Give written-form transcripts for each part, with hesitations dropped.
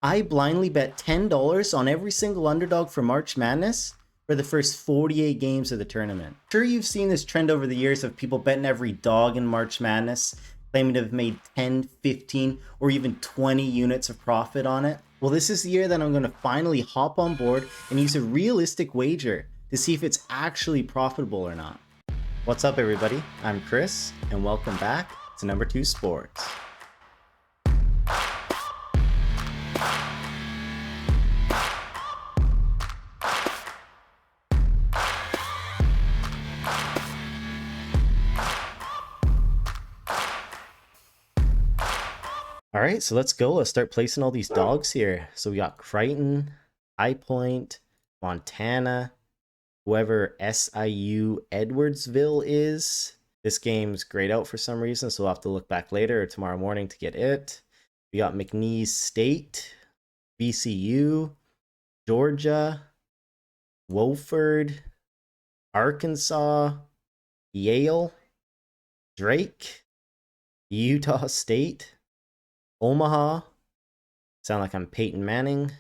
I blindly bet $10 on every single underdog for March Madness for the first 48 games of the tournament. Sure, you've seen this trend over the years of people betting every dog in March Madness, claiming to have made 10, 15, or even 20 units of profit on it. Well, this is the year that I'm going to finally hop on board and use a realistic wager to see if it's actually profitable or not. What's up, everybody? I'm Chris, and welcome back to Number 2 Sports. All right, so let's go. Let's start placing all these dogs here. So we got Crichton, High Point, Montana, whoever SIU Edwardsville is. This game's grayed out for some reason, so we'll have to look back later or tomorrow morning to get it. We got McNeese State, VCU, Georgia, Wofford, Arkansas, Yale, Drake, Utah State, Omaha, sound like I'm Peyton Manning,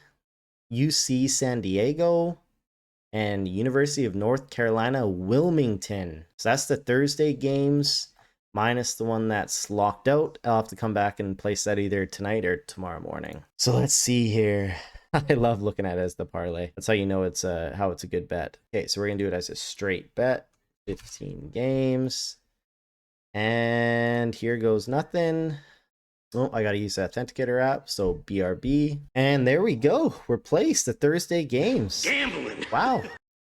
UC San Diego, and University of North Carolina, Wilmington. So that's the Thursday games, minus the one that's locked out. I'll have to come back and place that either tonight or tomorrow morning. So let's see here. I love looking at it as the parlay. That's how you know it's how it's a good bet. Okay, so we're gonna do it as a straight bet. 15 games. And here goes nothing. Oh, I gotta use the authenticator app, so BRB. And there we go. We're placed the Thursday games. Gambling. Wow.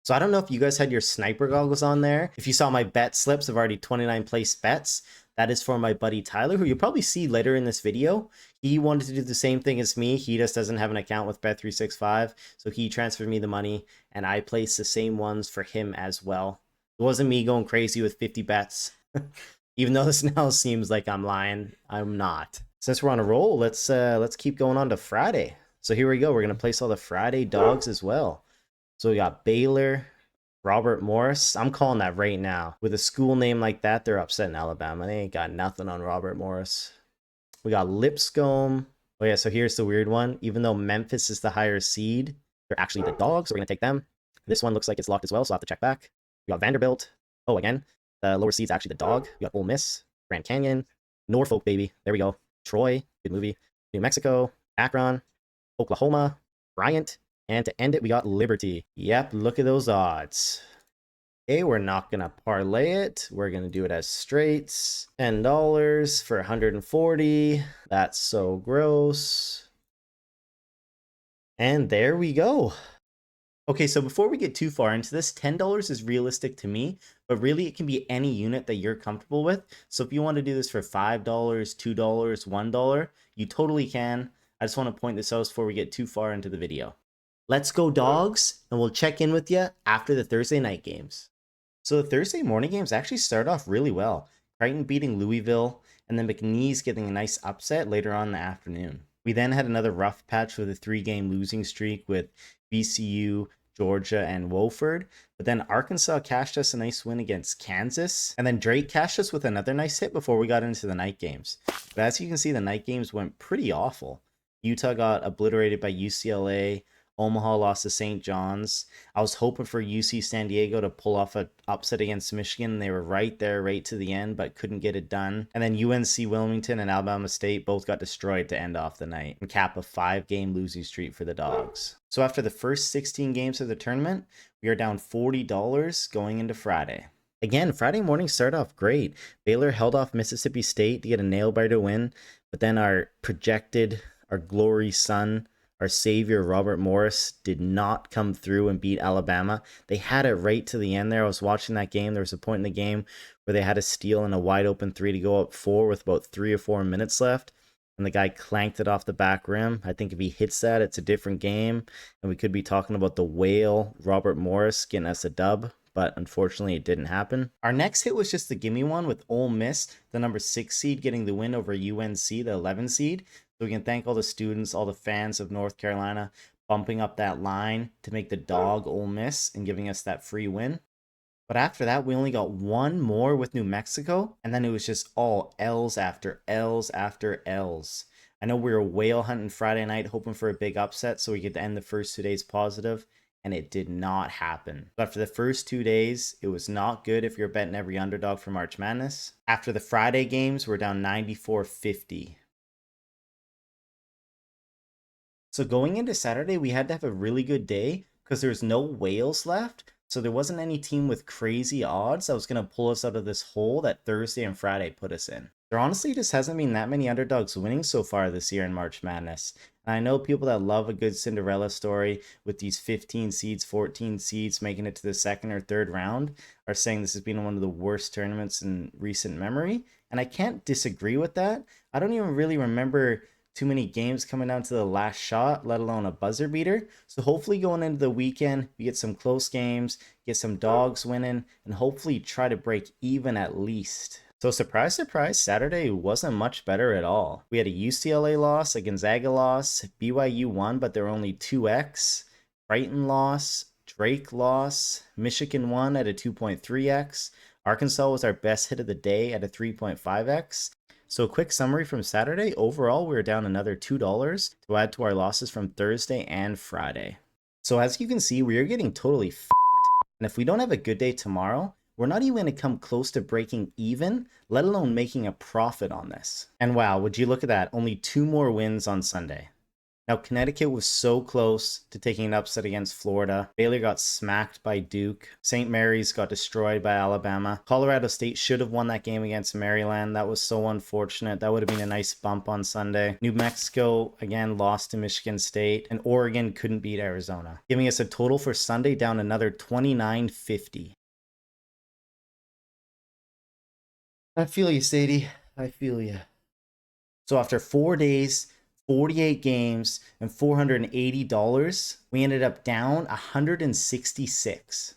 So I don't know if you guys had your sniper goggles on there. If you saw my bet slips of already 29 placed bets, that is for my buddy Tyler, who you'll probably see later in this video. He wanted to do the same thing as me. He just doesn't have an account with Bet365, so he transferred me the money, and I placed the same ones for him as well. It wasn't me going crazy with 50 bets. Even though this now seems like I'm lying, I'm not. Since we're on a roll, let's keep going on to Friday. So here we go. We're gonna place all the Friday dogs as well. So we got Baylor, Robert Morris. I'm calling that right now. With a school name like that, they're upset in Alabama. They ain't got nothing on Robert Morris. We got Lipscomb. Oh yeah, so here's the weird one. Even though Memphis is the higher seed, they're actually the dogs, so we're gonna take them. This one looks like it's locked as well, so I'll have to check back. We got Vanderbilt. Oh, again, the lower seed's actually the dog. We got Ole Miss, Grand Canyon, Norfolk, baby. There we go. Troy, good movie. New Mexico, Akron, Oklahoma, Bryant, and to end it, we got Liberty. Yep, look at those odds. Okay, we're not gonna parlay it. We're gonna do it as straights. $10 for 140. That's so gross. And there we go. Okay, so before we get too far into this, $10 is realistic to me, but really it can be any unit that you're comfortable with. So if you want to do this for $5, $2, $1, you totally can. I just want to point this out before we get too far into the video. Let's go dogs, and we'll check in with you after the Thursday night games. So the Thursday morning games actually start off really well. Crichton beating Louisville, and then McNeese getting a nice upset later on in the afternoon. We then had another rough patch with a 3-game losing streak with VCU, Georgia, and Wofford. But then Arkansas cashed us a nice win against Kansas. And then Drake cashed us with another nice hit before we got into the night games. But as you can see, the night games went pretty awful. Utah got obliterated by UCLA. Omaha lost to St. John's. I was hoping for UC San Diego to pull off an upset against Michigan. They were right there, right to the end, but couldn't get it done. And then UNC Wilmington and Alabama State both got destroyed to end off the night and cap a 5-game losing streak for the Dogs. So after the first 16 games of the tournament, we are down $40 going into Friday. Again, Friday morning started off great. Baylor held off Mississippi State to get a nail-biter win, but then our glory son, our savior, Robert Morris, did not come through and beat Alabama. They had it right to the end there. I was watching that game. There was a point in the game where they had a steal and a wide open 3 to go up 4 with about 3 or 4 minutes left. And the guy clanked it off the back rim. I think if he hits that, it's a different game. And we could be talking about the whale, Robert Morris, getting us a dub. But unfortunately, it didn't happen. Our next hit was just the gimme one with Ole Miss, the number 6 seed, getting the win over UNC, the 11 seed. So we can thank all the students, all the fans of North Carolina, bumping up that line to make the dog Ole Miss and giving us that free win. But after that, we only got one more with New Mexico, and then it was just all L's after L's after L's. I know we were whale hunting Friday night, hoping for a big upset so we could end the first 2 days positive, and it did not happen. But after the first 2 days, it was not good if you're betting every underdog for March Madness. After the Friday games, we're down 94.50. So going into Saturday, we had to have a really good day because there's no whales left. So there wasn't any team with crazy odds that was going to pull us out of this hole that Thursday and Friday put us in. There honestly just hasn't been that many underdogs winning so far this year in March Madness. And I know people that love a good Cinderella story with these 15 seeds, 14 seeds making it to the second or third round are saying this has been one of the worst tournaments in recent memory. And I can't disagree with that. I don't even really remember too many games coming down to the last shot, let alone a buzzer beater. So hopefully going into the weekend, we get some close games, get some dogs winning, and hopefully try to break even at least. So surprise, surprise, Saturday wasn't much better at all. We had a UCLA loss, a Gonzaga loss, BYU won, but they're only 2x, Brighton loss, Drake loss, Michigan won at a 2.3x, Arkansas was our best hit of the day at a 3.5x. So a quick summary from Saturday, overall we were down another $2 to add to our losses from Thursday and Friday. So as you can see, we are getting totally f***ed, and if we don't have a good day tomorrow, we're not even going to come close to breaking even, let alone making a profit on this. And wow, would you look at that, only 2 more wins on Sunday. Now, Connecticut was so close to taking an upset against Florida. Baylor got smacked by Duke. St. Mary's got destroyed by Alabama. Colorado State should have won that game against Maryland. That was so unfortunate. That would have been a nice bump on Sunday. New Mexico, again, lost to Michigan State. And Oregon couldn't beat Arizona, giving us a total for Sunday down another $29.50. I feel you, Sadie. I feel you. So after 4 days, 48 games, and $480, we ended up down $166.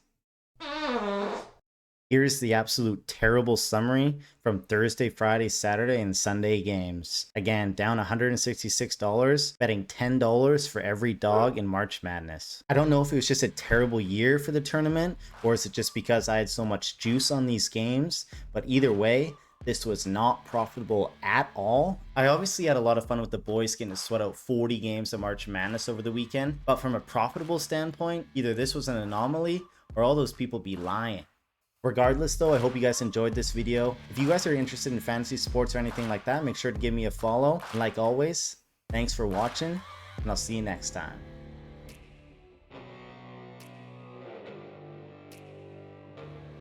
Here's the absolute terrible summary from Thursday, Friday, Saturday, and Sunday games. Again, down $166, betting $10 for every dog in March Madness. I don't know if it was just a terrible year for the tournament, or is it just because I had so much juice on these games, but either way, this was not profitable at all. I obviously had a lot of fun with the boys getting to sweat out 40 games of March Madness over the weekend, but from a profitable standpoint, either this was an anomaly or all those people be lying. Regardless though, I hope you guys enjoyed this video. If you guys are interested in fantasy sports or anything like that, make sure to give me a follow. And like always, thanks for watching, and I'll see you next time.